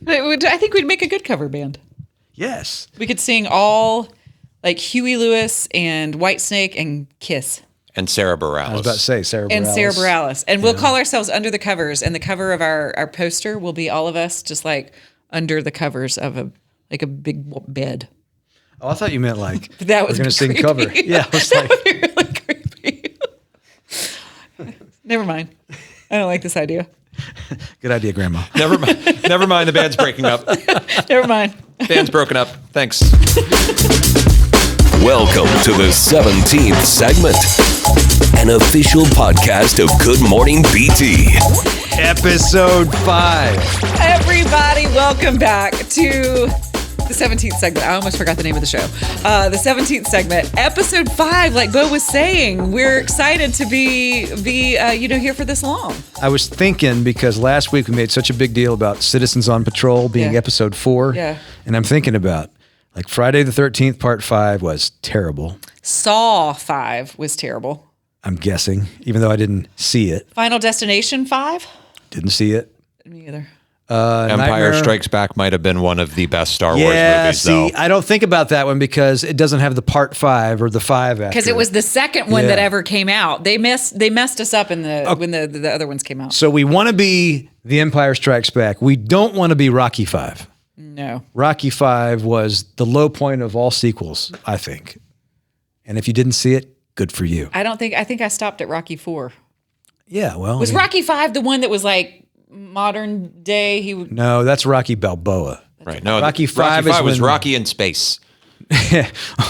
I think we'd make a good cover band. Yes. We could sing all like Huey Lewis and Whitesnake and Kiss. And Sarah Bareilles. I was about to say Sarah Bareilles. And Sarah Bareilles. And we'll call ourselves Under the Covers. And the cover of our poster will be all of us just like under the covers of a big bed. Oh, I thought you meant like that was we're going to sing cover. Yeah, I was that like, would be really creepy. Never mind. I don't like this idea. good idea, Grandma. Never mind. Never mind. The band's breaking up. Never mind. Band's broken up. Thanks. Welcome to the 17th segment, an official podcast of Good Morning BT. Episode 5. Everybody, welcome back to the 17th segment. I almost forgot the name of the show. The 17th segment, episode 5. Like Bo was saying, we're excited to be here for this long. I was thinking because last week we made such a big deal about Citizens on Patrol being episode 4. Yeah. And I'm thinking about like Friday the 13th, part 5 was terrible. Saw 5 was terrible. I'm guessing, even though I didn't see it. Final Destination 5? Didn't see it. Me either. Empire Nightmare Strikes Back might have been one of the best Star Wars movies, see, though. I don't think about that one because it doesn't have the part 5 or the 5 after. Because it was the second one that ever came out. They messed us up in when the other ones came out. So we want to be The Empire Strikes Back. We don't want to be Rocky 5. No. Rocky 5 was the low point of all sequels, I think. And if you didn't see it, good for you. I think I stopped at Rocky 4. Yeah, well. Was Rocky 5 the one that was like modern day? No, that's Rocky Balboa. Right. No, Rocky 5 was Rocky in space.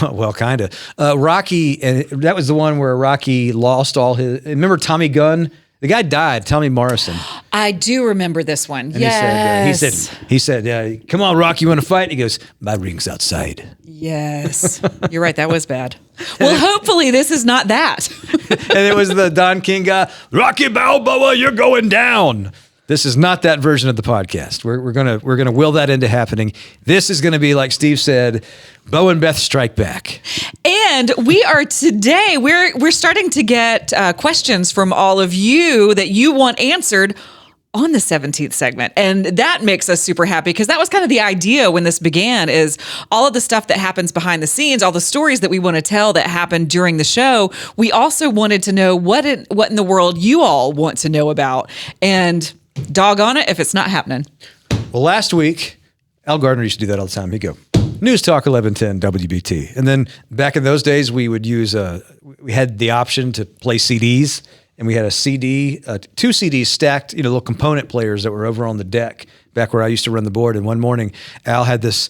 Well, kind of. Rocky, and that was the one where Rocky lost all his. Remember Tommy Gunn? The guy died, Tommy Morrison. I do remember this one. And Yes. he said, come on, Rocky, you want to fight? He goes, my ring's outside. Yes. You're right. That was bad. Well, hopefully this is not that. And it was the Don King guy, Rocky Balboa, you're going down. This is not that version of the podcast. We're gonna will that into happening. This is gonna be, like Steve said, Bo and Beth Strike Back. And we are today, we're starting to get questions from all of you that you want answered on the 17th segment. And that makes us super happy because that was kind of the idea when this began, is all of the stuff that happens behind the scenes, all the stories that we want to tell that happened during the show. We also wanted to know what in the world you all want to know about. And doggone it if it's not happening. Well, last week, Al Gardner used to do that all the time. He'd go, News Talk 1110 WBT. And then back in those days, we would use, we had the option to play CDs. And we had a CD, 2 CDs stacked, little component players that were over on the deck back where I used to run the board. And one morning, Al had this,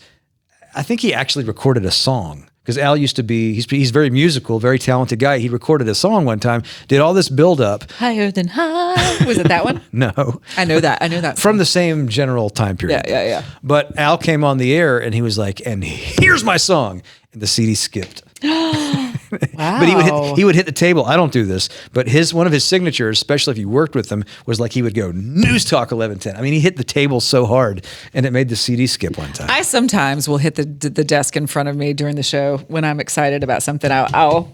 I think he actually recorded a song. Because Al used to be, he's very musical, very talented guy. He recorded a song one time, did all this build up. Higher than high. Was it that one? No. I know that. From the same general time period. Yeah. But Al came on the air and he was like, and here's my song. And the CD skipped. Wow. But he would hit the table. I don't do this, but one of his signatures, especially if you worked with him, was like he would go News Talk 1110. I mean, he hit the table so hard, and it made the CD skip one time. I sometimes will hit the desk in front of me during the show when I'm excited about something. I'll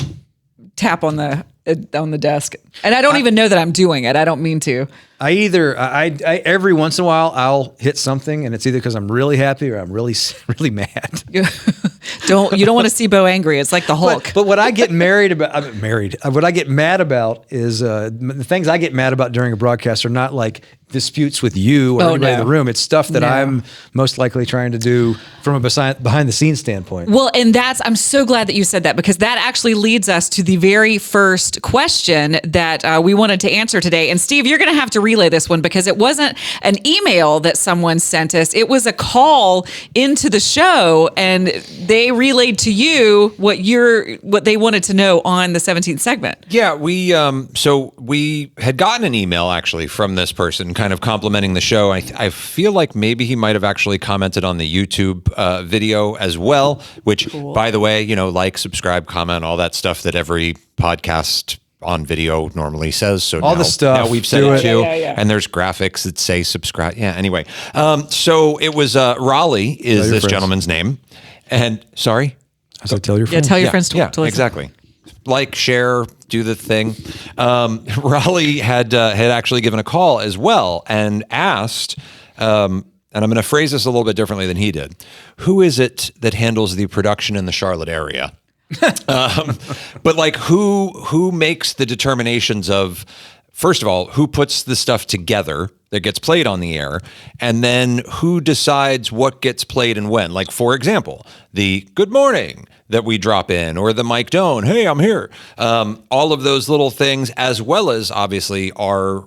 tap on the desk, and I don't even know that I'm doing it. I don't mean to. I every once in a while I'll hit something, and it's either because I'm really happy or I'm really really mad. You don't want to see Bo angry. It's like the Hulk. But what I get what I get mad about is the things I get mad about during a broadcast are not like disputes with you or anybody in the room. It's stuff that I'm most likely trying to do from a behind the scenes standpoint. Well, and I'm so glad that you said that, because that actually leads us to the very first question that we wanted to answer today. And Steve, you're going to have to relay this one because it wasn't an email that someone sent us. It was a call into the show, and they relayed to you what they wanted to know on the 17th segment. Yeah, we had gotten an email actually from this person kind of complimenting the show. I feel like maybe he might have actually commented on the YouTube video as well, which, by the way, like, subscribe, comment, all that stuff that every podcast on video normally says. So all the stuff. Now we've said it too. Yeah. And there's graphics that say subscribe. Yeah, anyway. So it was Raleigh is this gentleman's name. And sorry? I said tell your friends. Yeah, tell your friends to listen. Exactly. Like, share, do the thing. Raleigh had actually given a call as well and asked and I'm going to phrase this a little bit differently than he did. Who is it that handles the production in the Charlotte area? But like who makes the determinations of, first of all, who puts the stuff together that gets played on the air, and then who decides what gets played and when? Like, for example, the good morning that we drop in, or the Mike Doan, hey, I'm here. All of those little things, as well as obviously our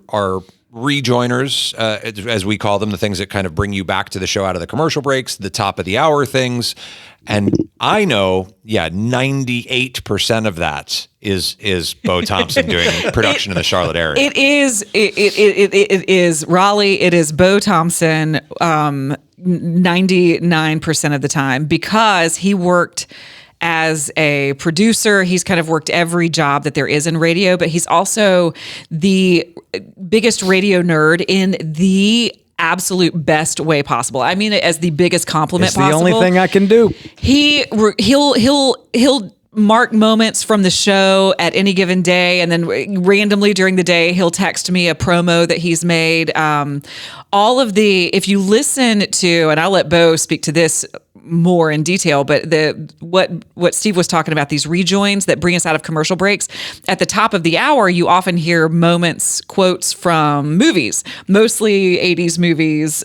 rejoiners, as we call them, the things that kind of bring you back to the show out of the commercial breaks, the top of the hour things. And I know, 98% of that is Bo Thompson doing production in the Charlotte area. It is Raleigh. It is Bo Thompson 99% of the time, because he worked as a producer. He's kind of worked every job that there is in radio, but he's also the biggest radio nerd in the absolute best way possible. I mean it as the biggest compliment possible. It's the only thing I can do. He'll mark moments from the show at any given day, and then randomly during the day he'll text me a promo that he's made. If you listen to, and I'll let Bo speak to this more in detail, but what Steve was talking about, these rejoins that bring us out of commercial breaks, at the top of the hour you often hear quotes from movies, mostly 80s movies,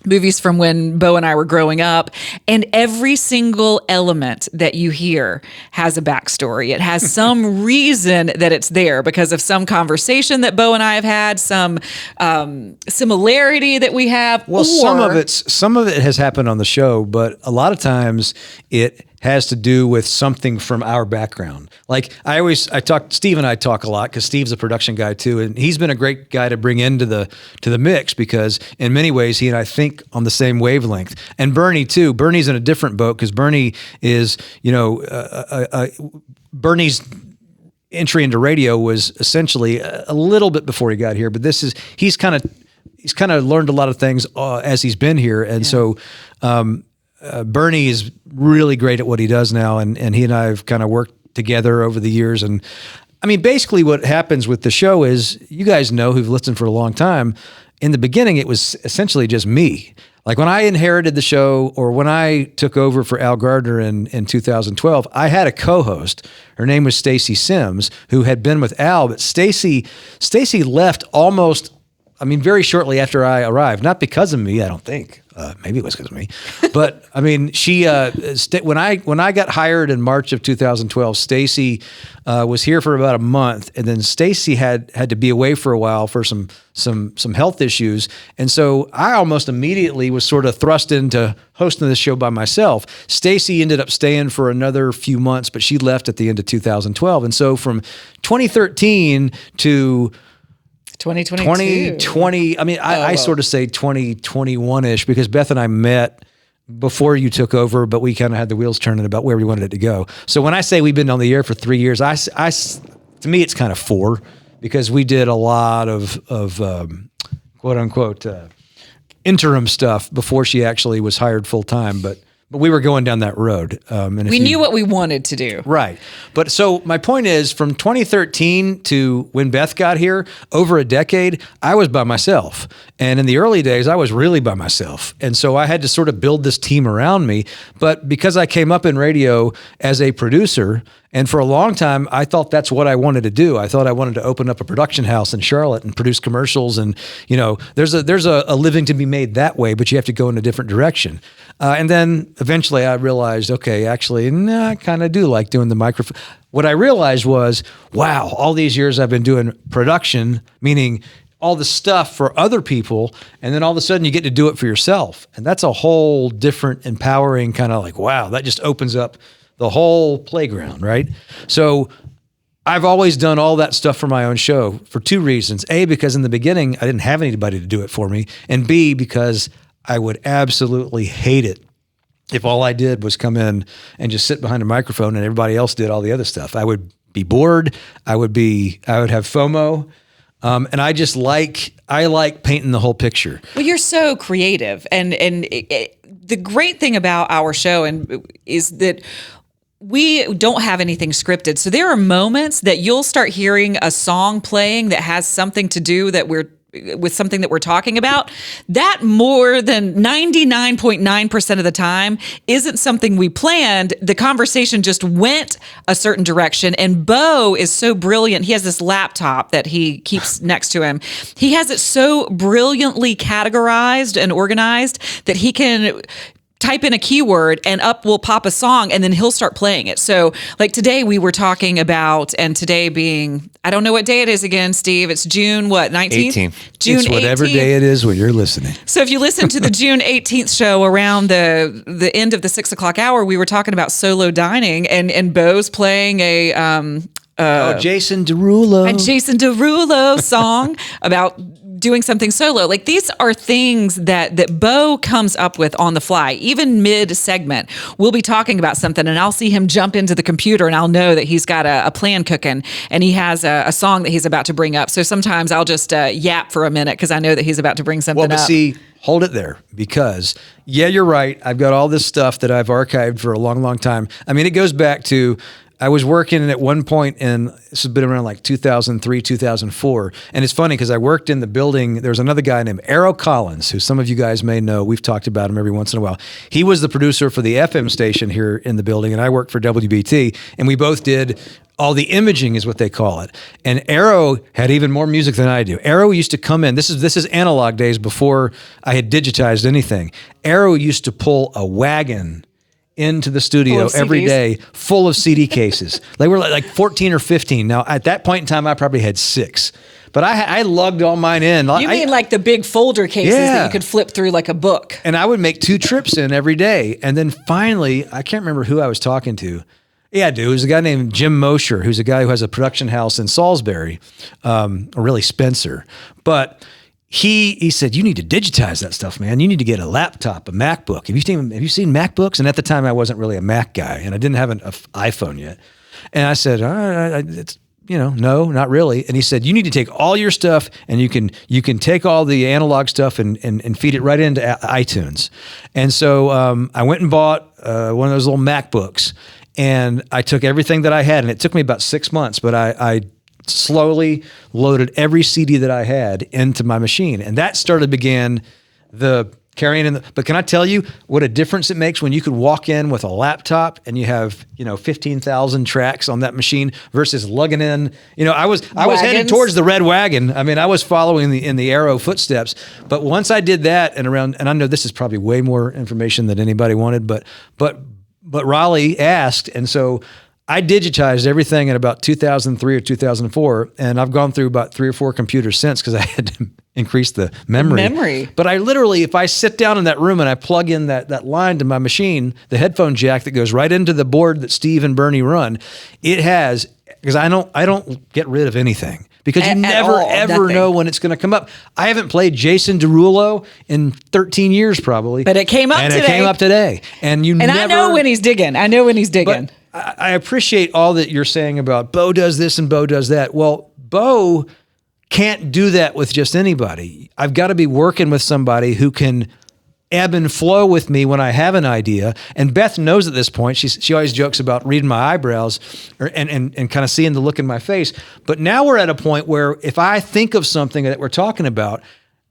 movies from when Bo and I were growing up, and every single element that you hear has a backstory. It has some reason that it's there, because of some conversation that Bo and I have had, some similarity that we have. Well, some of it has happened on the show, but a lot of times it has to do with something from our background. Like Steve and I talk a lot, because Steve's a production guy too, and he's been a great guy to bring into the mix, because in many ways he and I think on the same wavelength. And Bernie too. Bernie's in a different boat, because Bernie is, Bernie's entry into radio was essentially a little bit before he got here, but he's kind of learned a lot of things as he's been here, and so. Bernie is really great at what he does now, and he and I have kind of worked together over the years. And I mean, basically what happens with the show is, you guys know, who've listened for a long time, in the beginning it was essentially just me. Like when I inherited the show, or when I took over for Al Gardner in 2012, I had a co-host. Her name was Stacy Sims, who had been with Al, but Stacy left very shortly after I arrived. Not because of me, I don't think. Maybe it was because of me, but I mean, she when I got hired in March of 2012, Stacy was here for about a month, and then Stacy had to be away for a while for some health issues, and so I almost immediately was sort of thrust into hosting this show by myself. Stacy ended up staying for another few months, but she left at the end of 2012, and so from 2013 to 2020. I mean, I sort of say 2021-ish, because Beth and I met before you took over, but we kind of had the wheels turning about where we wanted it to go. So when I say we've been on the air for 3 years, to me it's kind of 4, because we did a lot of quote unquote interim stuff before she actually was hired full time, but we were going down that road. And we knew what we wanted to do. Right. But so my point is, from 2013 to when Beth got here, over a decade, I was by myself. And in the early days, I was really by myself. And so I had to sort of build this team around me. But because I came up in radio as a producer, and for a long time, I thought that's what I wanted to do. I thought I wanted to open up a production house in Charlotte and produce commercials. And, there's a living to be made that way, but you have to go in a different direction. And then eventually I realized, okay, actually, I kind of do like doing the microphone. What I realized was, wow, all these years I've been doing production, meaning all the stuff for other people, and then all of a sudden you get to do it for yourself. And that's a whole different, empowering kind of like, wow, that just opens up the whole playground, right? So I've always done all that stuff for my own show for 2 reasons. A, because in the beginning, I didn't have anybody to do it for me. And B, because I would absolutely hate it if all I did was come in and just sit behind a microphone and everybody else did all the other stuff. I would be bored. I would have FOMO. And I like painting the whole picture. Well, you're so creative. And the great thing about our show is that we don't have anything scripted. So there are moments that you'll start hearing a song playing that has something to do that we're with something that we're talking about, that more than 99.9% of the time isn't something we planned. The conversation just went a certain direction. And Bo is so brilliant. He has this laptop that he keeps next to him. He has it so brilliantly categorized and organized that he can type in a keyword and up will pop a song and then he'll start playing it. So like today we were talking about, and today being, I don't know what day it is again, Steve. It's June, what, 19th? 18th. June It's whatever 18th. day it is when you're listening. So if you listen to the June 18th show around the end of the 6 o'clock hour, we were talking about solo dining and Bo's playing a Jason Derulo song about doing something solo. Like these are things that Bo comes up with on the fly. Even mid-segment, we'll be talking about something and I'll see him jump into the computer and I'll know that he's got a plan cooking and he has a song that he's about to bring up. So sometimes I'll just yap for a minute because I know that he's about to bring something Well, but up. see, hold it there because, yeah, you're right. I've got all this stuff that I've archived for a long, long time. I mean, it goes back to, I was working at one point in, this has been around like 2003, 2004. And it's funny because I worked in the building. There was another guy named Arrow Collins, who some of you guys may know. We've talked about him every once in a while. He was the producer for the FM station here in the building, and I worked for WBT. And we both did all the imaging is what they call it. And Arrow had even more music than I do. Arrow used to come in. This is analog days before I had digitized anything. Arrow used to pull a wagon into the studio every day full of CD cases. They were like 14 or 15. Now, at that point in time, I probably had 6. But I lugged all mine in. You mean like the big folder cases that you could flip through like a book? And I would make 2 trips in every day. And then finally, I can't remember who I was talking to. Yeah, dude. It was a guy named Jim Mosher, who's a guy who has a production house in Salisbury, or really Spencer. But he said, you need to digitize that stuff, man. You need to get a laptop, a MacBook. Have you seen MacBooks? And at the time, I wasn't really a Mac guy, and I didn't have an iPhone yet. And I said, it's, no, not really. And he said, you need to take all your stuff, and you can take all the analog stuff and feed it right into iTunes. And so I went and bought one of those little MacBooks, and I took everything that I had, and it took me about 6 months, but I slowly loaded every CD that I had into my machine. And that began the carrying in. But can I tell you what a difference it makes when you could walk in with a laptop and you have, 15,000 tracks on that machine versus lugging in, I was headed towards the red wagon. I mean, I was following in the Arrow footsteps. But once I did that and I know this is probably way more information than anybody wanted, but Raleigh asked. And so I digitized everything in about 2003 or 2004, and I've gone through about 3 or 4 computers since because I had to increase the memory. But I literally, if I sit down in that room and I plug in that line to my machine, the headphone jack that goes right into the board that Steve and Bernie run, it has, because I don't get rid of anything. Because you never, ever know when it's going to come up. I haven't played Jason Derulo in 13 years probably. But it came up today. And I know when he's digging. But I appreciate all that you're saying about Bo does this and Bo does that. Well, Bo can't do that with just anybody. I've got to be working with somebody who can ebb and flow with me when I have an idea. And Beth knows at this point, she always jokes about reading my eyebrows and kind of seeing the look in my face. But now we're at a point where if I think of something that we're talking about,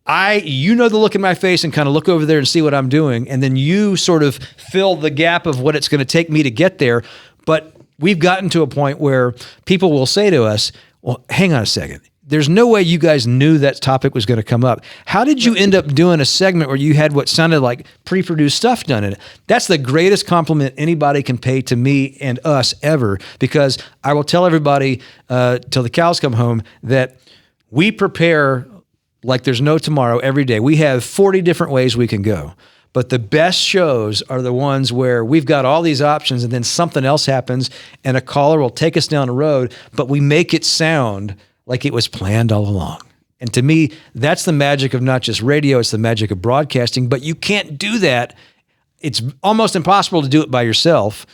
the look in my face and kind of look over there and see what I'm doing. And then you sort of fill the gap of what it's going to take me to get there. But we've gotten to a point where people will say to us, well, hang on a second. There's no way you guys knew that topic was going to come up. How did you end up doing a segment where you had what sounded like pre-produced stuff done in it? That's the greatest compliment anybody can pay to me and us ever, because I will tell everybody till the cows come home that we prepare like there's no tomorrow every day. We have 40 different ways we can go. But the best shows are the ones where we've got all these options and then something else happens and a caller will take us down the road, but we make it sound like it was planned all along. And to me, that's the magic of not just radio, it's the magic of broadcasting, but you can't do that. It's almost impossible to do it by yourself,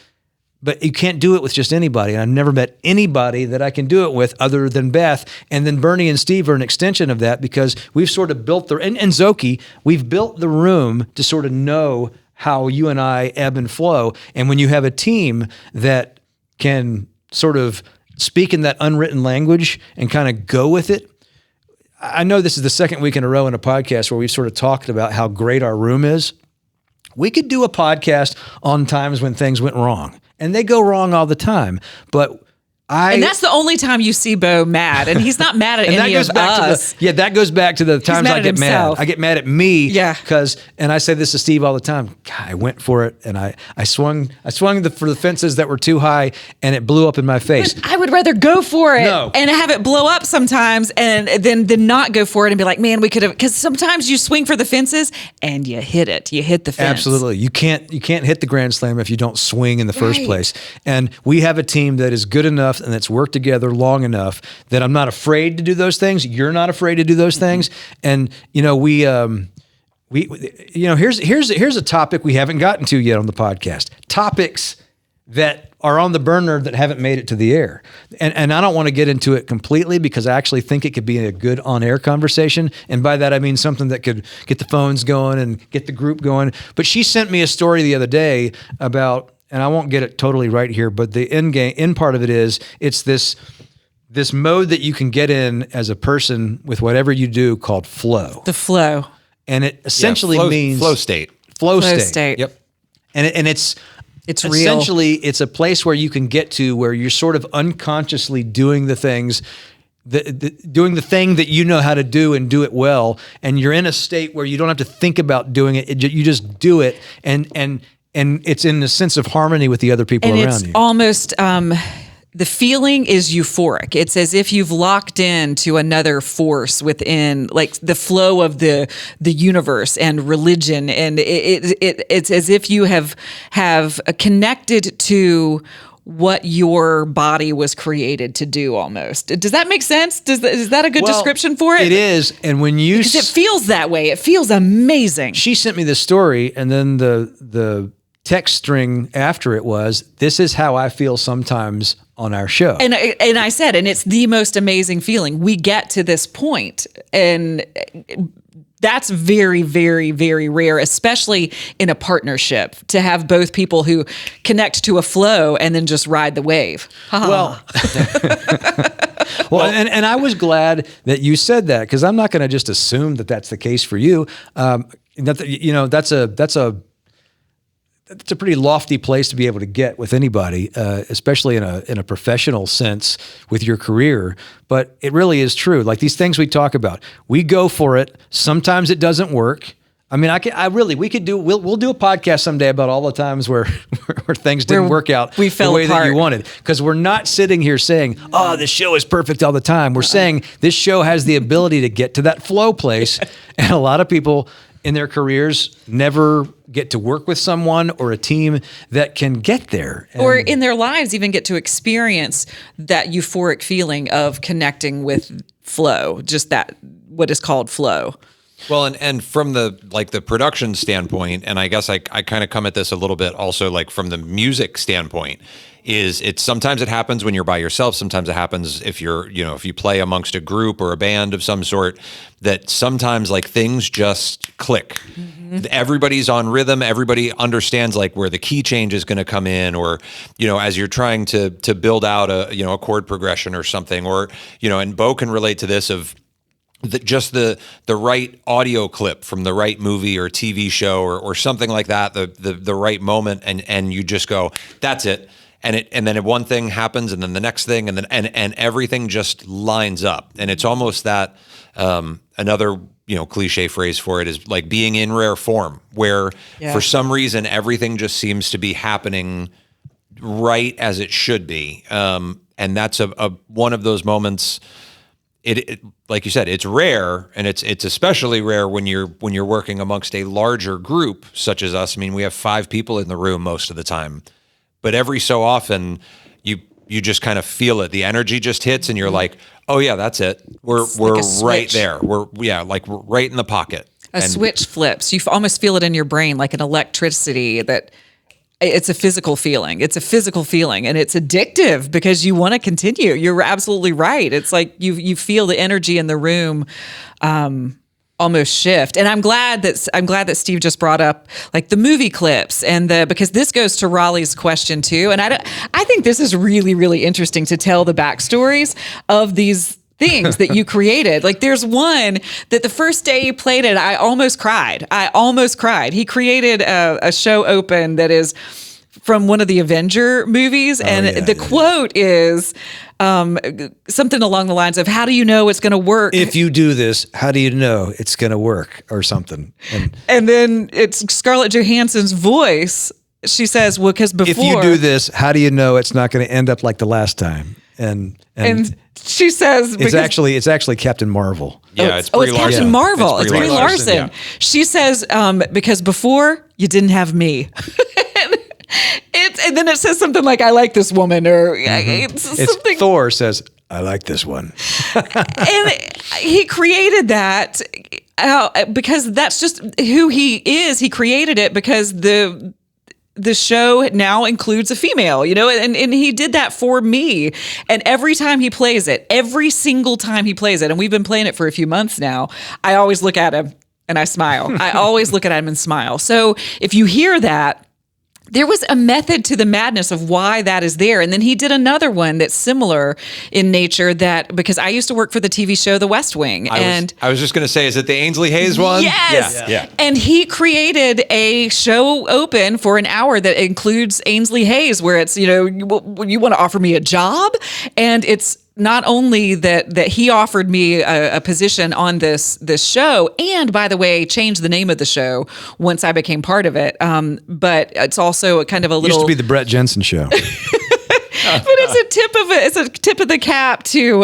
but you can't do it with just anybody. And I've never met anybody that I can do it with other than Beth. And then Bernie and Steve are an extension of that because we've sort of built and Zoki, we've built the room to sort of know how you and I ebb and flow. And when you have a team that can sort of speak in that unwritten language and kind of go with it, I know this is the second week in a row in a podcast where we've sort of talked about how great our room is. We could do a podcast on times when things went wrong, and they go wrong all the time. But and that's the only time you see Bo mad, and he's not mad at any of us. That goes back to the times I get mad. I get mad at me because, and I say this to Steve all the time. God, I went for it, and I swung for the fences that were too high, and it blew up in my face. But I would rather go for it and have it blow up sometimes, and then not go for it and be like, man, we could have. Because sometimes you swing for the fences and you hit it. You hit the fence. Absolutely, you can't hit the grand slam if you don't swing in the first place. And we have a team that is good enough and that's worked together long enough that I'm not afraid to do those things. You're not afraid to do those things. And, here's a topic we haven't gotten to yet on the podcast. Topics that are on the burner that haven't made it to the air. And I don't want to get into it completely because I actually think it could be a good on-air conversation. And by that, I mean something that could get the phones going and get the group going. But she sent me a story the other day about, and I won't get it totally right here, but the end part of it is it's this mode that you can get in as a person with whatever you do called flow. The flow. And it essentially means flow state. Flow state. Yep. And it's real. Essentially, it's a place where you can get to where you're sort of unconsciously doing the things doing the thing that you know how to do and do it well, and you're in a state where you don't have to think about doing it. You just do it, and it's in a sense of harmony with the other people around you. And it's almost, the feeling is euphoric. It's as if you've locked in to another force within, like the flow of the universe and religion. And it's as if you have connected to what your body was created to do almost. Does that make sense? Is that a good description for it? It is. And when you... Because it feels that way. It feels amazing. She sent me this story, and then the text string after it was, "This is how I feel sometimes on our show." And I said, and it's the most amazing feeling. We get to this point, and that's very, very, very rare, especially in a partnership, to have both people who connect to a flow and then just ride the wave. Well, and I was glad that you said that, because I'm not going to just assume that that's the case for you. That's a pretty lofty place to be able to get with anybody, especially in a professional sense with your career. But it really is true. Like these things we talk about, we go for it. Sometimes it doesn't work. I mean, we'll do a podcast someday about all the times where things didn't work out the way that you wanted. Because we're not sitting here saying, "Oh, this show is perfect all the time." We're saying this show has the ability to get to that flow place, and a lot of people in their careers never get to work with someone or a team that can get there. Or in their lives even get to experience that euphoric feeling of connecting with flow, just that, what is called flow. Well, and from the production standpoint, and I guess I kind of come at this a little bit also like from the music standpoint, is it's sometimes it happens when you're by yourself. Sometimes it happens if if you play amongst a group or a band of some sort, that sometimes like things just click. Mm-hmm. Everybody's on rhythm. Everybody understands like where the key change is going to come in, or, as you're trying to build out a chord progression or something, or, and Bo can relate to this of just the right audio clip from the right movie or TV show or something like that, the right moment, and you just go, that's it. And then one thing happens, and then the next thing, and then and everything just lines up. And it's almost that another cliche phrase for it is like being in rare form, where for some reason everything just seems to be happening right as it should be. And that's a one of those moments. It like you said, it's rare, and it's especially rare when you're working amongst a larger group such as us. I mean, we have 5 people in the room most of the time. But every so often, you just kind of feel it. The energy just hits, and you're like, "Oh yeah, that's it. We're like right there. We're right in the pocket." A switch flips. You almost feel it in your brain, like an electricity. That it's a physical feeling. It's a physical feeling, and it's addictive because you want to continue. You're absolutely right. It's like you feel the energy in the room. Almost shift. And I'm glad that Steve just brought up like the movie clips because this goes to Raleigh's question too. And I think this is really, really interesting to tell the backstories of these things that you created. Like there's one that the first day you played it, I almost cried. He created a show open that is from one of the Avenger movies. And the quote is something along the lines of, how do you know it's going to work? If you do this, how do you know it's going to work, or something? And then it's Scarlett Johansson's voice. She says, well, because before. If you do this, how do you know it's not going to end up like the last time? And she says, it's actually Captain Marvel. Yeah, it's it's Captain Marvel. It's Brie Larson. Yeah. She says, because before you didn't have me. And then it says something like, I like this woman, or it's something. Thor says, I like this one. And he created that because that's just who he is. He created it because the show now includes a female, and he did that for me. And every time he plays it, every single time he plays it, and we've been playing it for a few months now, I always look at him and I smile. I always look at him and smile. So if you hear that, there was a method to the madness of why that is there. And then he did another one that's similar in nature, because I used to work for the TV show The West Wing. I was just going to say, is it the Ainsley Hayes one? Yes. Yeah. And he created a show open for an hour that includes Ainsley Hayes, where it's, you want to offer me a job? And it's not only that he offered me a position on this show, and by the way, changed the name of the show once I became part of it. But it's also a kind of a little. Used to be the Brett Jensen Show. But it's a tip of the cap to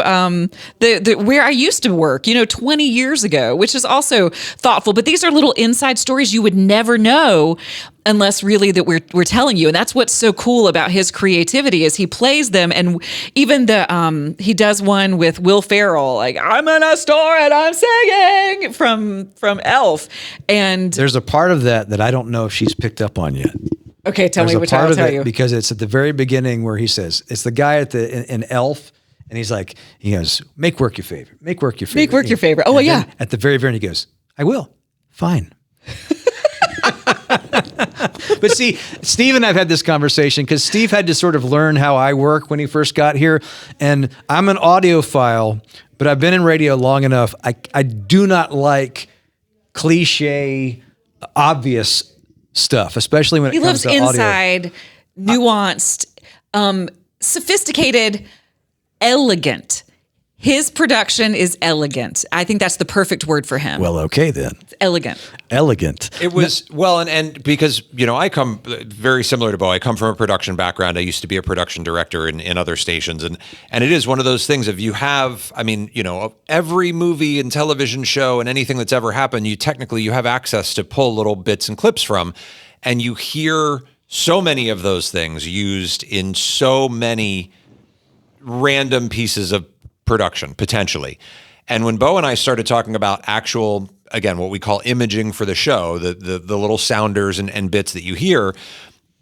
the where I used to work, 20 years ago, which is also thoughtful. But these are little inside stories you would never know unless really that we're telling you. And that's what's so cool about his creativity is he plays them. And even he does one with Will Ferrell, like, I'm in a store and I'm singing from Elf. And there's a part of that I don't know if she's picked up on yet. Okay, tell me which I'll tell you. Because it's at the very beginning where he says, it's the guy in Elf, and he goes, make work your favorite. Make work your favorite. Make work your favorite. Oh, yeah. At the very, very end, he goes, I will. Fine. But see, Steve and I've had this conversation because Steve had to sort of learn how I work when he first got here. And I'm an audiophile, but I've been in radio long enough. I do not like cliche, obvious stuff, especially when it comes to audio. He lives inside, nuanced, sophisticated, elegant. His production is elegant. I think that's the perfect word for him. Well, okay then. It's elegant. Elegant. It was, and because, I come very similar to Bo. I come from a production background. I used to be a production director in other stations. And it is one of those things of you have, every movie and television show and anything that's ever happened, you have access to pull little bits and clips from. And you hear so many of those things used in so many random pieces of production, potentially. And when Bo and I started talking about actual, again, what we call imaging for the show, the little sounders and bits that you hear,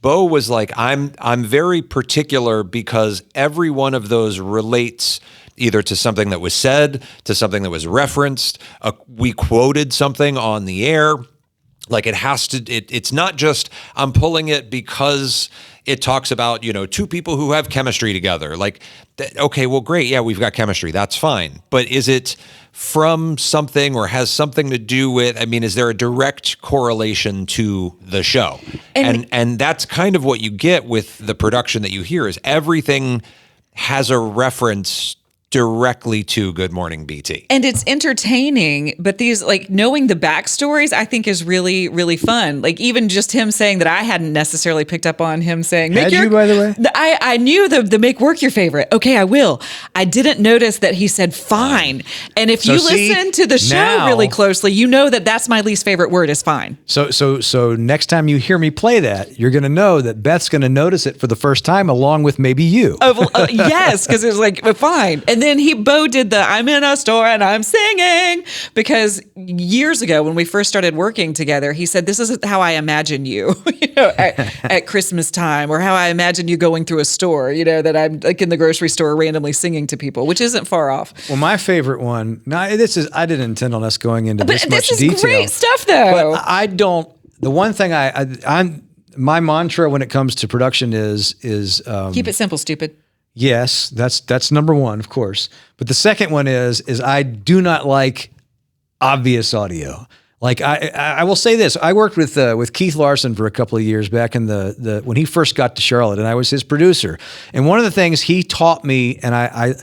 Bo was like, I'm very particular because every one of those relates either to something that was said, to something that was referenced. We quoted something on the air. Like it has to, it's not just I'm pulling it because it talks about, two people who have chemistry together. Like, okay, well, great. Yeah, we've got chemistry. That's fine. But is it from something or has something to do with, is there a direct correlation to the show? And that's kind of what you get with the production that you hear is everything has a reference directly to Good Morning BT. And it's entertaining, but these, knowing the backstories, I think is really, really fun. Like, even just him saying that I hadn't necessarily picked up on him saying, by the way? I knew the make work your favorite. Okay, I will. I didn't notice that he said fine. And if you listen to the show really closely, you know that that's my least favorite word is fine. So next time you hear me play that, you're going to know that Beth's going to notice it for the first time along with maybe you. Yes, because it was fine. And then Bo did I'm in a store and I'm singing, because years ago when we first started working together, he said, this is how I imagine you, at Christmas time, or how I imagine you going through a store, that I'm in the grocery store randomly singing to people, which isn't far off. Well, my favorite one, I didn't intend on us going into this much detail. This is great stuff though. But the one thing my mantra when it comes to production is keep it simple, stupid. Yes, that's number one, of course. But the second one is I do not like obvious audio. Like I will say this: I worked with Keith Larson for a couple of years back in the when he first got to Charlotte, and I was his producer. And one of the things he taught me, and I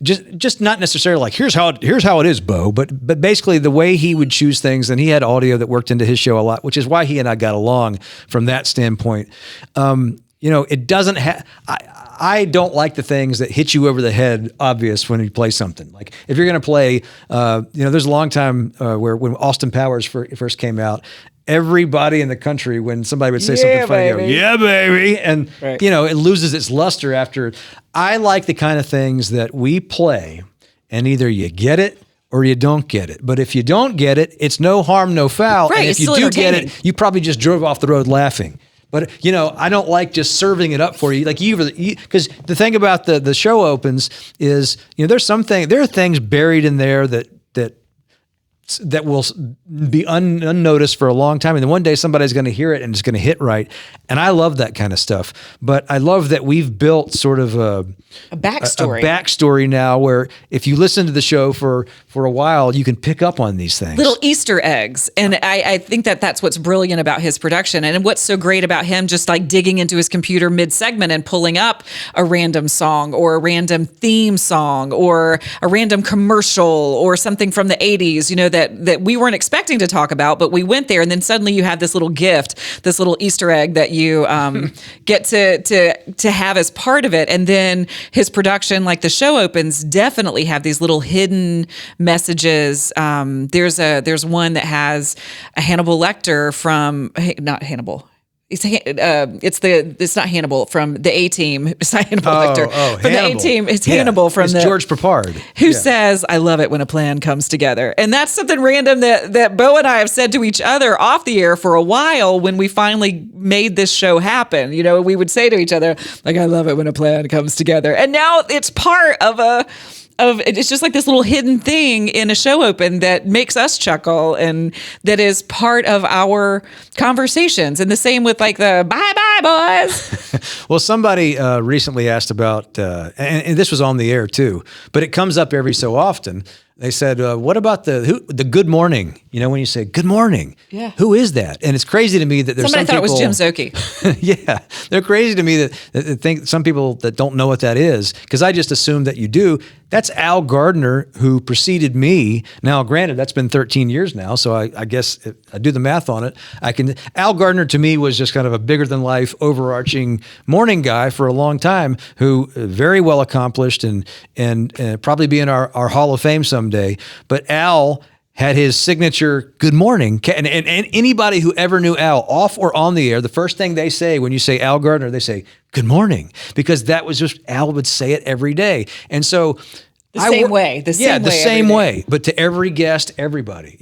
just not necessarily like here's how it is, Bo, but basically the way he would choose things, and he had audio that worked into his show a lot, which is why he and I got along from that standpoint. It doesn't have. I don't like the things that hit you over the head obvious when you play something. Like if you're going to play, there's a long time when Austin Powers first came out, everybody in the country, when somebody would say something funny, go, yeah, baby. And, right. It loses its luster after. I like the kind of things that we play and either you get it or you don't get it. But if you don't get it, it's no harm, no foul. Right, and if it's you still do get entertaining. it, you probably just drove off the road laughing. But, I don't like just serving it up for you. Like because the thing about the show opens is, there are things buried in there that will be unnoticed for a long time. And then one day somebody's going to hear it and it's going to hit right. And I love that kind of stuff. But I love that we've built sort of a backstory. A backstory now where if you listen to the show for a while, you can pick up on these things. Little Easter eggs. And I think that's what's brilliant about his production. And what's so great about him just like digging into his computer mid-segment and pulling up a random song or a random theme song or a random commercial or something from the 80s, that we weren't expecting to talk about, but we went there, and then suddenly you have this little gift, this little Easter egg that you get to have as part of it. And then his production, like the show opens, definitely have these little hidden messages. There's one that has a Hannibal Lecter from not Hannibal. It's not Hannibal from the A-Team. It's not Hannibal Lecter. From Hannibal. The A-Team. It's Hannibal from it's George Papard. Who says, I love it when a plan comes together. And that's something random that Bo and I have said to each other off the air for a while when we finally made this show happen. We would say to each other, like, I love it when a plan comes together. And now it's part of it's just like this little hidden thing in a show open that makes us chuckle and that is part of our conversations. And the same with like the bye boys. Well, somebody recently asked about, and this was on the air too, but it comes up every so often. They said, what about the good morning? When you say good morning, yeah. Who is that? And it's crazy to me that there's somebody some people. Somebody thought it was Jim Szoke. Yeah, they're crazy to me that think some people that don't know what that is, because I just assume that you do. That's Al Gardner, who preceded me. Now, granted, that's been 13 years now, so I guess if I do the math on it, Al Gardner to me was just kind of a bigger than life, overarching morning guy for a long time, who very well accomplished and probably be in our Hall of Fame someday. But Al had his signature good morning. And anybody who ever knew Al, off or on the air, the first thing they say when you say Al Gardner, they say good morning, because that was just, Al would say it every day. And so the same way. The same way. But to every guest, everybody,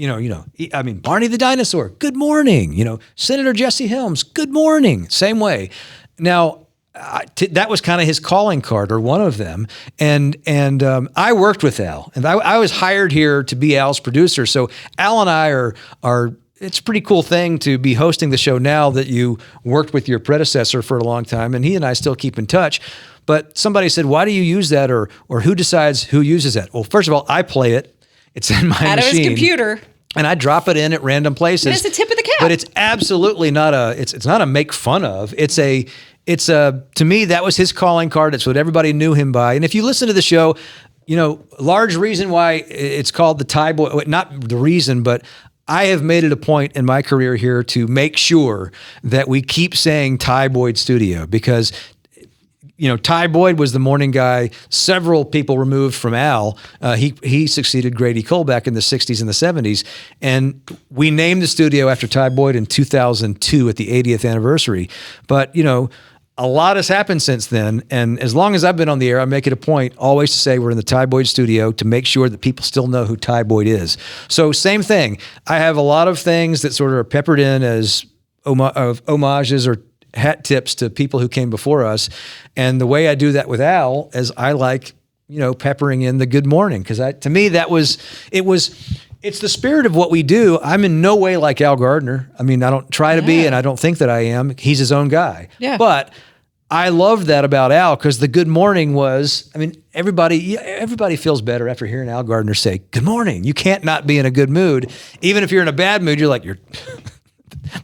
I mean, Barney the dinosaur, good morning. Senator Jesse Helms, good morning. Same way. Now, that was kind of his calling card, or one of them. And I worked with Al, and I was hired here to be Al's producer. So Al and I are it's a pretty cool thing to be hosting the show now that you worked with your predecessor for a long time, and he and I still keep in touch. But somebody said, why do you use that, or who decides who uses that? Well, first of all, I play it. It's in my out machine. of his computer. And I drop it in at random places. And it's the tip of the cap. But it's absolutely not it's not a make fun of. It's to me, that was his calling card. It's what everybody knew him by. And if you listen to the show, large reason why it's called the Tie Boy, not the reason, but I have made it a point in my career here to make sure that we keep saying Ty Boyd Studio, because Ty Boyd was the morning guy, several people removed from Al. He succeeded Grady Cole back in the 60s and the 70s. And we named the studio after Ty Boyd in 2002 at the 80th anniversary. But, a lot has happened since then. And as long as I've been on the air, I make it a point always to say we're in the Ty Boyd studio to make sure that people still know who Ty Boyd is. So same thing. I have a lot of things that sort of are peppered in as homages or hat tips to people who came before us. And the way I do that with Al is I like, peppering in the good morning. Because to me, it's the spirit of what we do. I'm in no way like Al Gardner. I mean, I don't try to be, and I don't think that I am. He's his own guy. Yeah. But I loved that about Al, because the good morning was, I mean, everybody feels better after hearing Al Gardner say, good morning. You can't not be in a good mood. Even if you're in a bad mood, you're like,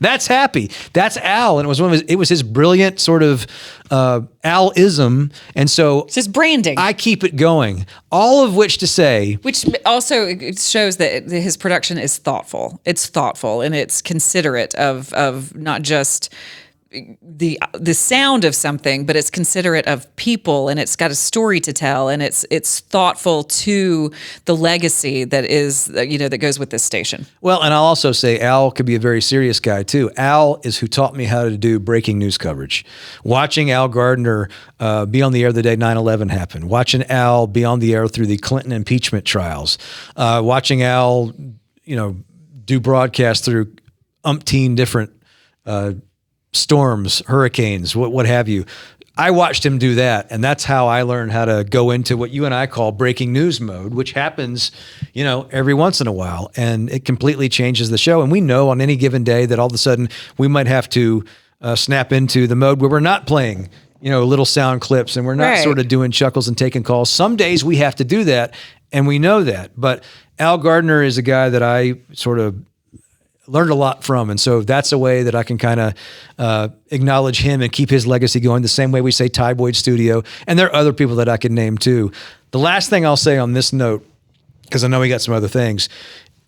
that's happy. That's Al. And it was his brilliant sort of Al-ism. And so It's his branding. I keep it going. All of which to say, Which also it shows that his production is thoughtful. It's thoughtful and it's considerate of not just the sound of something, but it's considerate of people, and it's got a story to tell, and it's thoughtful to the legacy that is that goes with this station. well, and I'll also say Al could be a very serious guy too. Al is who taught me how to do breaking news coverage. Watching Al Gardner be on the air the day 9/11 happened. Watching Al be on the air through the Clinton impeachment trials. Watching Al, do broadcasts through umpteen different storms, hurricanes, what have you. I watched him do that, and that's how I learned how to go into what you and I call breaking news mode, which happens, every once in a while, and it completely changes the show. And we know on any given day that all of a sudden we might have to snap into the mode where we're not playing, little sound clips, and we're not Right. sort of doing chuckles and taking calls. Some days we have to do that, and we know that. But Al Gardner is a guy that I sort of learned a lot from. And so that's a way that I can kind of acknowledge him and keep his legacy going the same way we say Ty Boyd Studio. And there are other people that I could name too. The last thing I'll say on this note, because I know we got some other things,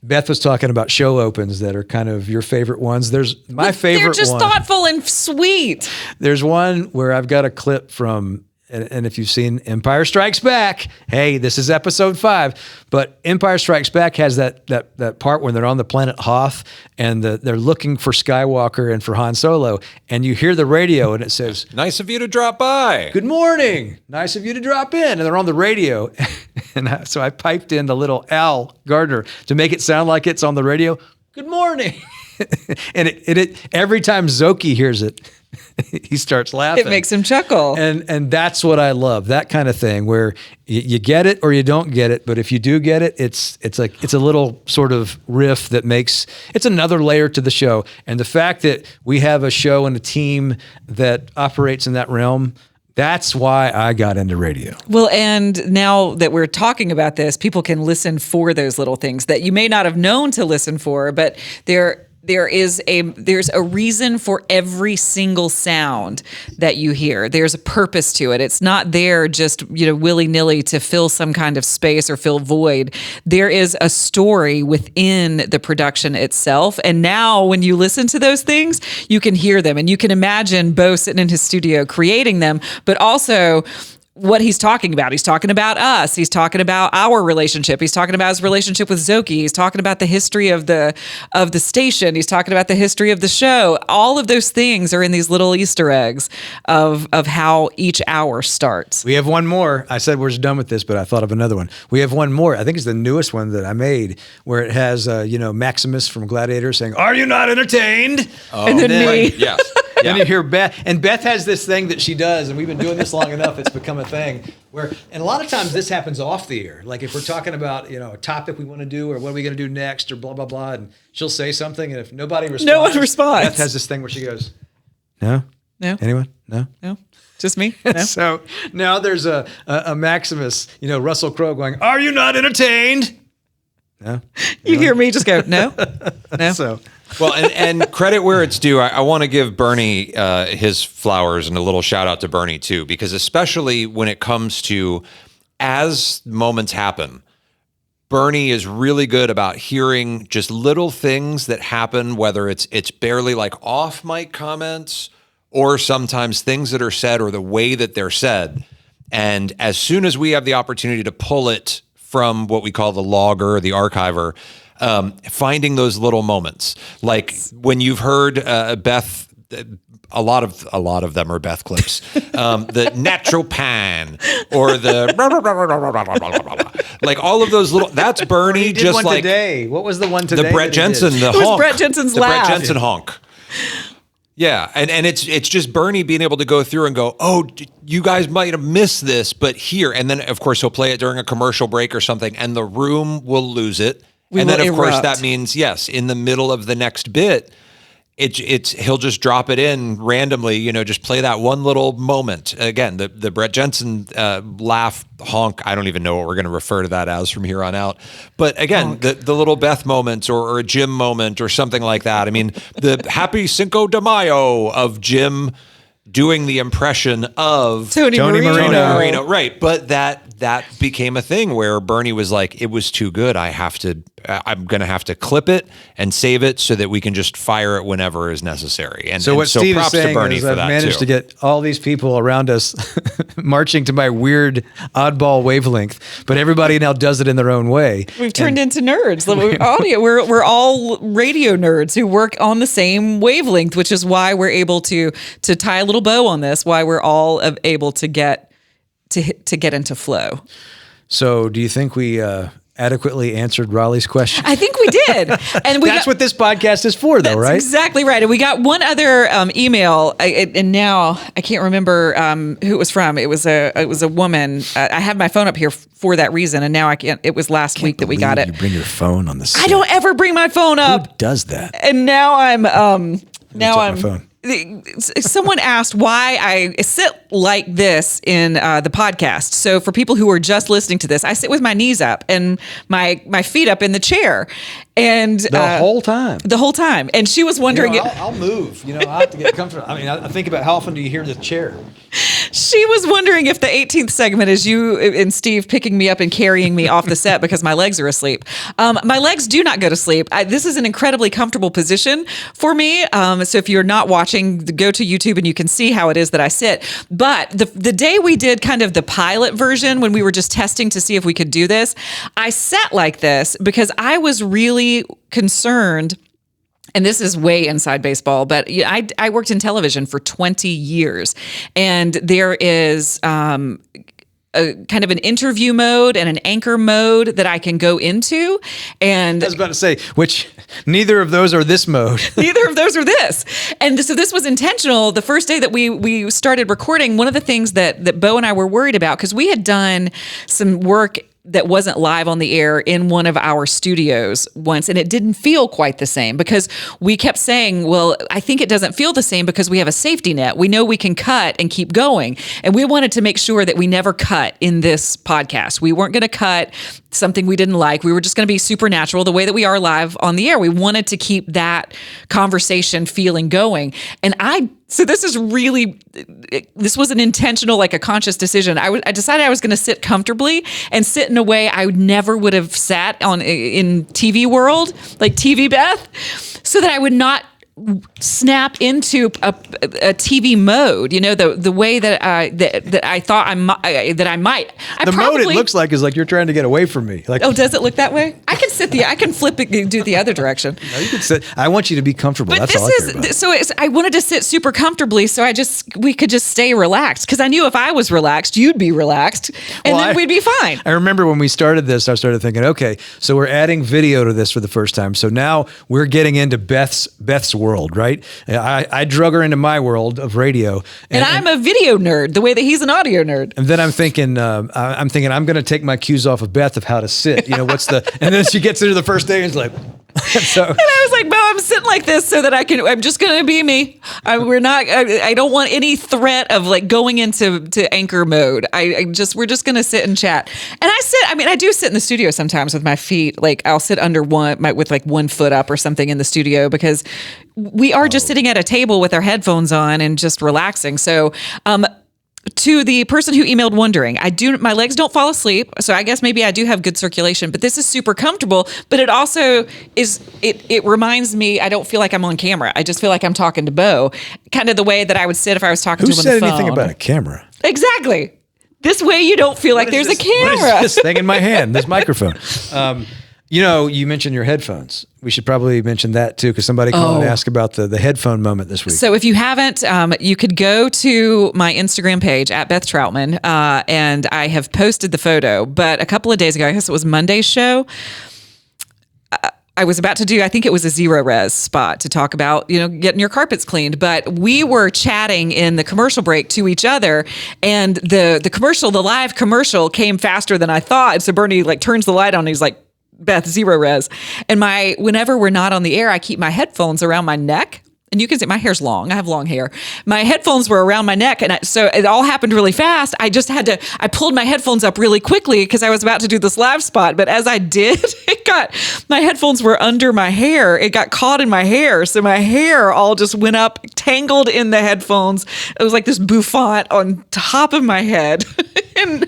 Beth was talking about show opens that are kind of your favorite ones. There's my favorite They're just one. thoughtful and sweet. There's one where I've got a clip from, and if you've seen Empire Strikes Back, hey, this is episode 5. But Empire Strikes Back has that part when they're on the planet Hoth and they're looking for Skywalker and for Han Solo, and you hear the radio and it says, Nice of you to drop by. "Good morning, nice of you to drop in," and they're on the radio, and so I piped in the little Al Gardner to make it sound like it's on the radio. Good morning, and it every time Zoki hears it, he starts laughing. It makes him chuckle. And that's what I love, that kind of thing where you get it or you don't get it. But if you do get it, it's a little sort of riff that it's another layer to the show. And the fact that we have a show and a team that operates in that realm, that's why I got into radio. Well, and now that we're talking about this, people can listen for those little things that you may not have known to listen for, but there's a reason for every single sound that you hear. There's a purpose to it. It's not there just, willy-nilly to fill some kind of space or fill void. There is a story within the production itself. And now when you listen to those things, you can hear them and you can imagine Bo sitting in his studio creating them, but also what he's talking about. He's talking about us. He's talking about our relationship. He's talking about his relationship with Zoki. He's talking about the history of the station. He's talking about the history of the show. All of those things are in these little Easter eggs of how each hour starts. We have one more. I said we're done with this, but I thought of another one. We have one more. I think it's the newest one that I made, where it has Maximus from Gladiator saying, "Are you not entertained?" And then me. Yes. Then you hear Beth, and Beth has this thing that she does, and we've been doing this long enough, it's become a thing and a lot of times this happens off the air. Like if we're talking about, a topic we want to do or what are we going to do next or blah, blah, blah. And she'll say something, and if nobody responds, No one responds. Beth has this thing where she goes, "No? No. Anyone? No? No, just me. No. So now there's a Maximus, Russell Crowe going, "Are you not entertained?" No. You hear me just go, no, no. So Well, and credit where it's due. I want to give Bernie his flowers and a little shout out to Bernie too, because especially when it comes to as moments happen, Bernie is really good about hearing just little things that happen, whether it's barely like off mic comments or sometimes things that are said or the way that they're said. And as soon as we have the opportunity to pull it from what we call the logger or the archiver, finding those little moments, like when you've heard Beth, a lot of them are Beth clips, the natural pan or the like all of those little. That's Bernie. he did Just one like today. What was the one today? the Brett that he did? Jensen, the It was honk, Brett Jensen's the laugh. Brett Jensen honk. Yeah, and it's just Bernie being able to go through and go, "Oh, you guys might have missed this, but here," and then of course he'll play it during a commercial break or something, and the room will lose it. We and then will of course erupt. that means yes, in the middle of the next bit, he'll just drop it in randomly, just play that one little moment. Again, the Brett Jensen laugh honk. I don't even know what we're going to refer to that as from here on out. But again, the little Beth moments or a Jim moment or something like that. I mean, the happy Cinco de Mayo of Jim doing the impression of Tony Marino. Right. But that became a thing where Bernie was like, it was too good. I'm going to have to clip it and save it so that we can just fire it whenever is necessary. And so Steve props is saying to Bernie is for I've that managed too. to get all these people around us marching to my weird oddball wavelength, but everybody now does it in their own way. We've turned into nerds. We're all radio nerds who work on the same wavelength, which is why we're able to tie a little bow on this, why we're all able to get into flow. So do you think we adequately answered Raleigh's question? I think we did. And that's what this podcast is for, though, right? Exactly right. And we got one other email, and now I can't remember who it was from. It was a woman. I had my phone up here for that reason, and now I can't. It was last week that we got it. You bring your phone on the set. I don't ever bring my phone up. Who does that? And now I'm my phone. Someone asked why I sit like this in the podcast. So for people who are just listening to this, I sit with my knees up and my feet up in the chair, and the whole time. And she was wondering. I'll move. I have to get comfortable. I mean, I think about how often do you hear the chair? She was wondering if the 18th segment is you and Steve picking me up and carrying me off the set because my legs are asleep. My legs do not go to sleep. This is an incredibly comfortable position for me. So if you're not watching, go to YouTube and you can see how it is that I sit. But the day we did kind of the pilot version, when we were just testing to see if we could do this, I sat like this because I was really concerned. And this is way inside baseball, but I worked in television for 20 years, and there is a kind of an interview mode and an anchor mode that I can go into. And I was about to say, which neither of those are this mode. Neither of those are this. And so this was intentional. The first day that we started recording, one of the things that Bo and I were worried about, because we had done some work that wasn't live on the air in one of our studios once, and it didn't feel quite the same because we kept saying, well, I think it doesn't feel the same because we have a safety net. We know we can cut and keep going. And we wanted to make sure that we never cut in this podcast. We weren't going to cut something we didn't like. We were just going to be supernatural the way that we are live on the air. We wanted to keep that conversation feeling going. And so this was an intentional, like a conscious decision. I decided I was going to sit comfortably and sit in a way I never would have sat in TV world, like TV Beth, so that I would not snap into a TV mode, the way that I thought I might. The mode it looks like is like you're trying to get away from me. Like, oh, does it look that way? I can flip it, do the other direction. No, you can sit. I want you to be comfortable. But that's all I care about. So I wanted to sit super comfortably, so we could just stay relaxed, because I knew if I was relaxed, you'd be relaxed, and then we'd be fine. I remember when we started this, I started thinking, okay, so we're adding video to this for the first time. So now we're getting into Beth's world, right? I drug her into my world of radio, and I'm a video nerd, the way that he's an audio nerd. And then I'm thinking I'm going to take my cues off of Beth of how to sit. And then she gets into the first day and it's like. So. And I was like, Bo, I'm sitting like this so that I'm just going to be me. I don't want any threat of like going into anchor mode. We're just going to sit and chat. And I do sit in the studio sometimes with my feet. Like I'll sit under with like 1 foot up or something in the studio, because we are just sitting at a table with our headphones on and just relaxing. So, to the person who emailed wondering, my legs don't fall asleep, so I guess maybe I do have good circulation, but this is super comfortable. But it also it reminds me, I don't feel like I'm on camera. I just feel like I'm talking to Bo, kind of the way that I would sit if I was talking to him on the phone. Who said anything about a camera? Exactly. This way you don't feel like there's a camera. What is this thing in my hand? This microphone. You mentioned your headphones. We should probably mention that too, because somebody called and asked about the headphone moment this week. So if you haven't, you could go to my Instagram page at Beth Troutman, and I have posted the photo. But a couple of days ago, I guess it was Monday's show, I was about to do, I think it was a zero res spot to talk about, getting your carpets cleaned. But we were chatting in the commercial break to each other, and the live commercial came faster than I thought. So Bernie turns the light on and he's like, Beth, zero res. And whenever we're not on the air, I keep my headphones around my neck. and you can see my hair's long. I have long hair. My headphones were around my neck. And so it all happened really fast. I pulled my headphones up really quickly because I was about to do this live spot. But as I did, my headphones were under my hair. It got caught in my hair. So my hair all just went up, tangled in the headphones. It was like this bouffant on top of my head. And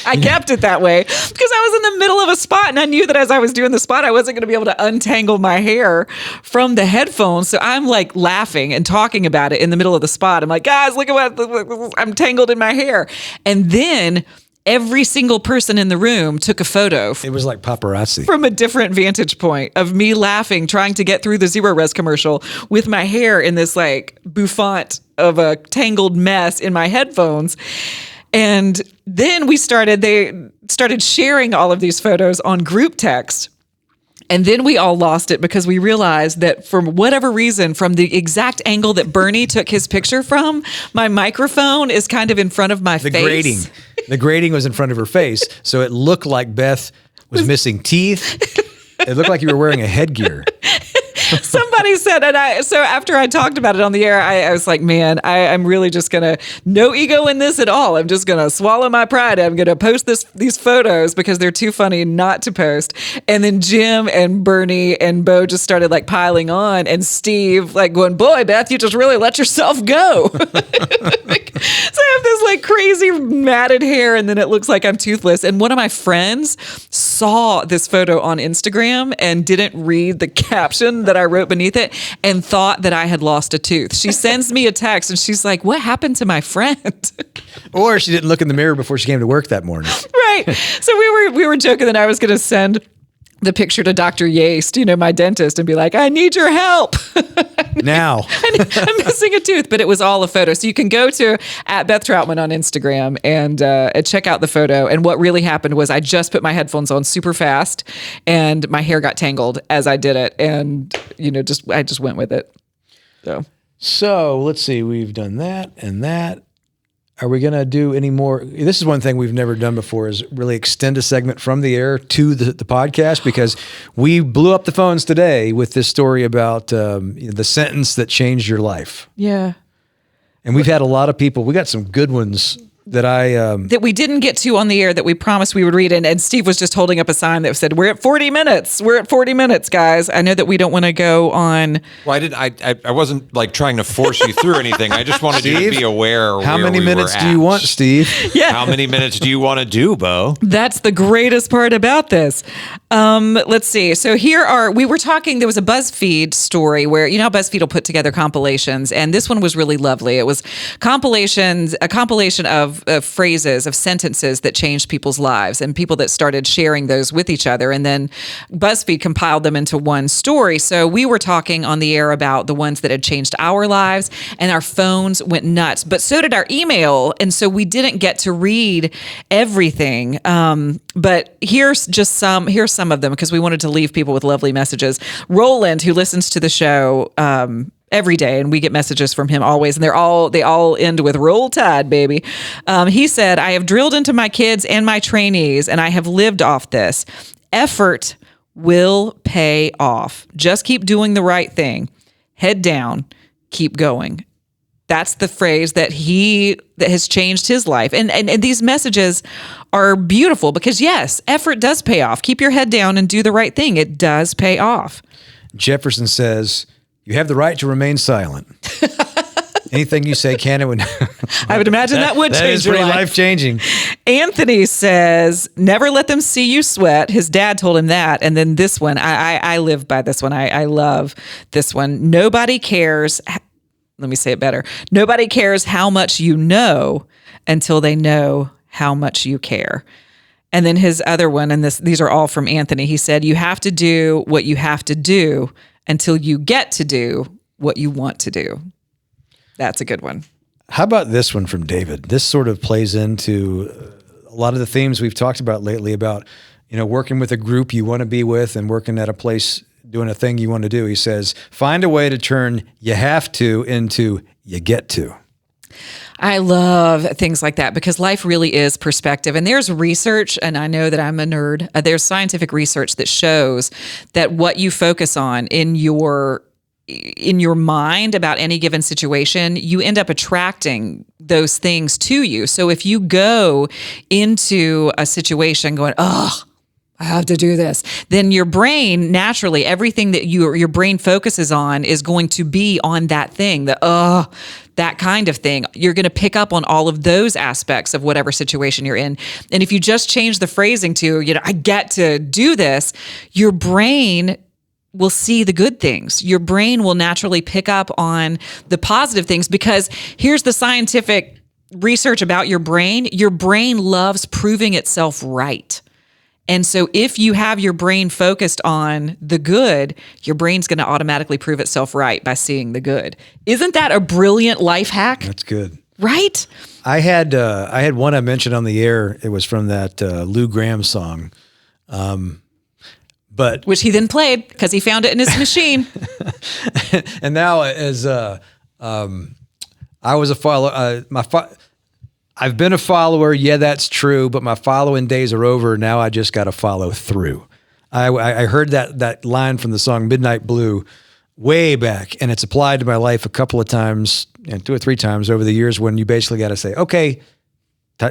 I kept it that way because I was in the middle of a spot and I knew that as I was doing the spot, I wasn't going to be able to untangle my hair from the headphones. So I'm like laughing and talking about it in the middle of the spot. I'm like, guys, look at what I'm tangled in my hair. And then every single person in the room took a photo. It was like paparazzi. From a different vantage point of me laughing, trying to get through the Zero Res commercial with my hair in this like bouffant of a tangled mess in my headphones. And then they started sharing all of these photos on group text. And then we all lost it because we realized that for whatever reason, from the exact angle that Bernie took his picture from, my microphone is kind of in front of my face. The grating was in front of her face. So it looked like Beth was missing teeth. It looked like you were wearing a headgear. Somebody said, so after I talked about it on the air, I was like, man, I'm really just going to, no ego in this at all. I'm just going to swallow my pride. I'm going to post these photos because they're too funny not to post. And then Jim and Bernie and Bo just started like piling on, and Steve like going, boy, Beth, you just really let yourself go. So I have this like crazy matted hair, and then it looks like I'm toothless. And one of my friends saw this photo on Instagram and didn't read the caption that I wrote beneath it and thought that I had lost a tooth. She sends me a text and she's like, what happened to my friend? Or she didn't look in the mirror before she came to work that morning. Right. So we were joking that I was going to send the picture to Dr. Yaste, my dentist, and be like, I need your help. Now. I'm missing a tooth, but it was all a photo. So you can go to @BethTroutman on Instagram and check out the photo. And what really happened was I just put my headphones on super fast and my hair got tangled as I did it. And, I just went with it. So let's see. We've done that and that. Are we going to do any more? This is one thing we've never done before, is really extend a segment from the air to the podcast, because we blew up the phones today with this story about the sentence that changed your life. Yeah. And we've had a lot of people. We got some good ones that that we didn't get to on the air that we promised we would read. And Steve was just holding up a sign that said, we're at 40 minutes. We're at 40 minutes, guys. I know that we don't want to go on. Well, I wasn't like trying to force you through anything. I just wanted you to be aware. How many minutes do you want, Steve? Yeah. How many minutes do you want to do, Bo? That's the greatest part about this. Let's see. So we were talking, there was a BuzzFeed story where, how BuzzFeed will put together compilations. And this one was really lovely. It was a compilation of phrases, of sentences that changed people's lives and people that started sharing those with each other. And then BuzzFeed compiled them into one story. So we were talking on the air about the ones that had changed our lives, and our phones went nuts, but so did our email. And so we didn't get to read everything. But here's some of them, because we wanted to leave people with lovely messages. Roland, who listens to the show, every day, and we get messages from him always, and they all end with "Roll Tide, baby." He said, "I have drilled into my kids and my trainees, and I have lived off this. Effort will pay off. Just keep doing the right thing. Head down, keep going." That's the phrase that has changed his life. And these messages are beautiful because, yes, effort does pay off. Keep your head down and do the right thing. It does pay off. Jefferson says, you have the right to remain silent. Anything you say can, I would imagine that would change your life. That is pretty life-changing. Anthony says, never let them see you sweat. His dad told him that. And then this one, I live by this one. I love this one. Nobody cares. Let me say it better. Nobody cares how much you know until they know how much you care. And then his other one, and these are all from Anthony. He said, you have to do what you have to do until you get to do what you want to do. That's a good one. How about this one from David? This sort of plays into a lot of the themes we've talked about lately about, working with a group you want to be with and working at a place doing a thing you want to do. He says, find a way to turn you have to into you get to. I love things like that because life really is perspective. And there's research, and I know that I'm a nerd. There's scientific research that shows that what you focus on in your in your mind about any given situation, you end up attracting those things to you. So if you go into a situation going, oh, I have to do this, then your brain, naturally, everything that your brain focuses on is going to be on that thing, that kind of thing. You're going to pick up on all of those aspects of whatever situation you're in. And if you just change the phrasing to, I get to do this, your brain will see the good things. Your brain will naturally pick up on the positive things, because here's the scientific research about your brain. Your brain loves proving itself right. And so if you have your brain focused on the good, your brain's going to automatically prove itself right by seeing the good. Isn't that a brilliant life hack? That's good. Right? I had one I mentioned on the air. It was from that Lou Gramm song. But which he then played because he found it in his machine. And now, as I was a follower, I've been a follower. Yeah, that's true. But my following days are over. Now I just got to follow through. I heard that line from the song Midnight Blue way back, and it's applied to my life a couple of times, and 2 or 3 times over the years, when you basically got to say, okay,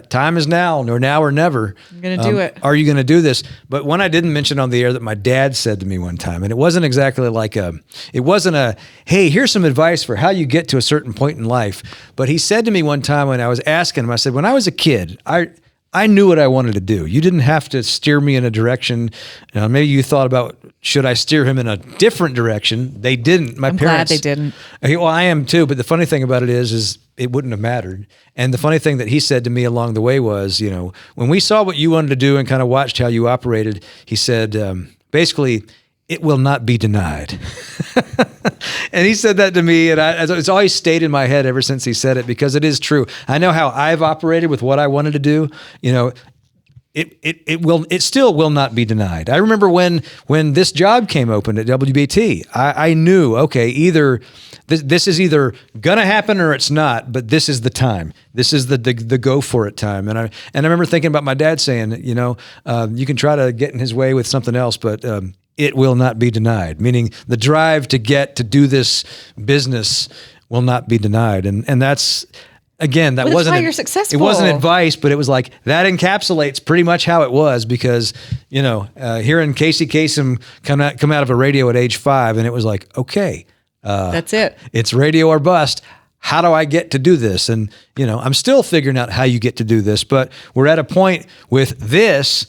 time is now or never. I'm going to do it. Are you going to do this? But one I didn't mention on the air that my dad said to me one time, and it wasn't exactly like hey, here's some advice for how you get to a certain point in life. But he said to me one time when I was asking him, I said, when I was a kid, I knew what I wanted to do. You didn't have to steer me in a direction. Maybe you thought about, should I steer him in a different direction? They didn't. I'm glad they didn't. Well, I am too. But the funny thing about it is it wouldn't have mattered. And the funny thing that he said to me along the way was, when we saw what you wanted to do and kind of watched how you operated, he said, basically, it will not be denied. And he said that to me, and it's always stayed in my head ever since he said it, because it is true. I know how I've operated with what I wanted to do. It still will not be denied. I remember when this job came open at WBT, I knew, okay, either this is either gonna happen or it's not, but this is the time. This is the go for it time. And I remember thinking about my dad saying, you can try to get in his way with something else, but it will not be denied. Meaning the drive to do this business will not be denied. And that's, again, that wasn't, why you're successful. It wasn't advice, but it was like, that encapsulates pretty much how it was, because, hearing Casey Kasem come out of a radio at age 5, and it was like, okay, that's it. It's radio or bust. How do I get to do this? And, I'm still figuring out how you get to do this, but we're at a point with this,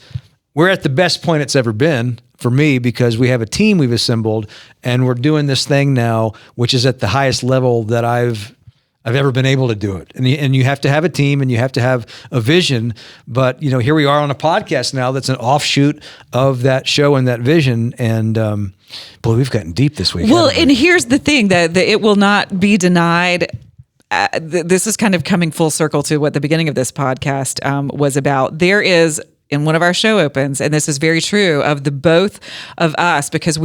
we're at the best point it's ever been for me, because we have a team we've assembled, and we're doing this thing now, which is at the highest level that I've ever been able to do it. And you have to have a team, and you have to have a vision. But, here we are on a podcast now that's an offshoot of that show and that vision. And, boy, we've gotten deep this week. Well, and here's the thing, that it will not be denied. This is kind of coming full circle to what the beginning of this podcast was about. There is, in one of our show opens, and this is very true of the both of us, because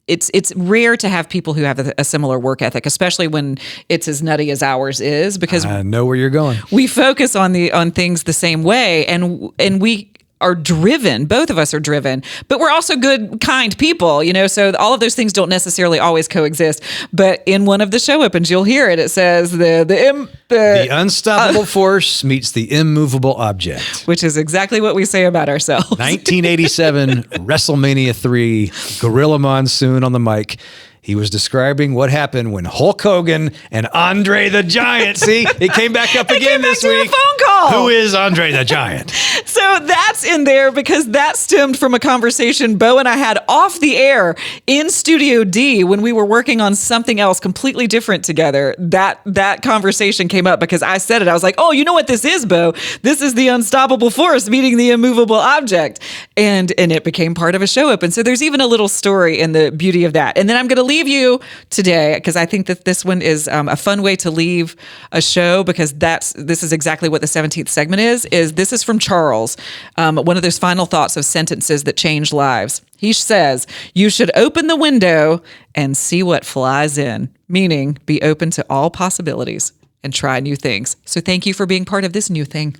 it's rare to have people who have a similar work ethic, especially when it's as nutty as ours is, because I know where you're going. We focus on things the same way, and we are driven. Both of us are driven, but we're also good, kind people, so all of those things don't necessarily always coexist. But in one of the show opens, you'll hear it. It says the unstoppable force meets the immovable object, which is exactly what we say about ourselves. 1987 WrestleMania 3, Gorilla Monsoon on the mic. He was describing what happened when Hulk Hogan and Andre the Giant, see, it came back up again this week. A phone call. Who is Andre the Giant? So that's in there because that stemmed from a conversation Bo and I had off the air in Studio D when we were working on something else completely different together. That conversation came up because I said it. I was like, oh, you know what this is, Bo? This is the unstoppable force meeting the immovable object. And it became part of a show open. So there's even a little story in the beauty of that. And then I'm going to leave you today, because I think that this one is a fun way to leave a show, because this is exactly what the 17th segment is this is from Charles, one of those final thoughts of sentences that change lives. He says, you should open the window and see what flies in, meaning be open to all possibilities and try new things. So thank you for being part of this new thing.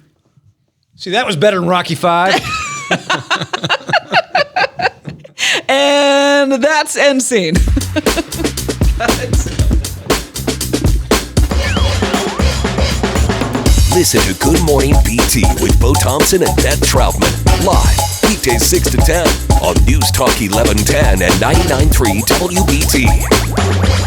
See, that was better than Rocky V. And that's end scene. Listen to Good Morning BT with Bo Thompson and Beth Troutman. Live, weekdays 6 to 10 on News Talk 1110 and 99.3 WBT.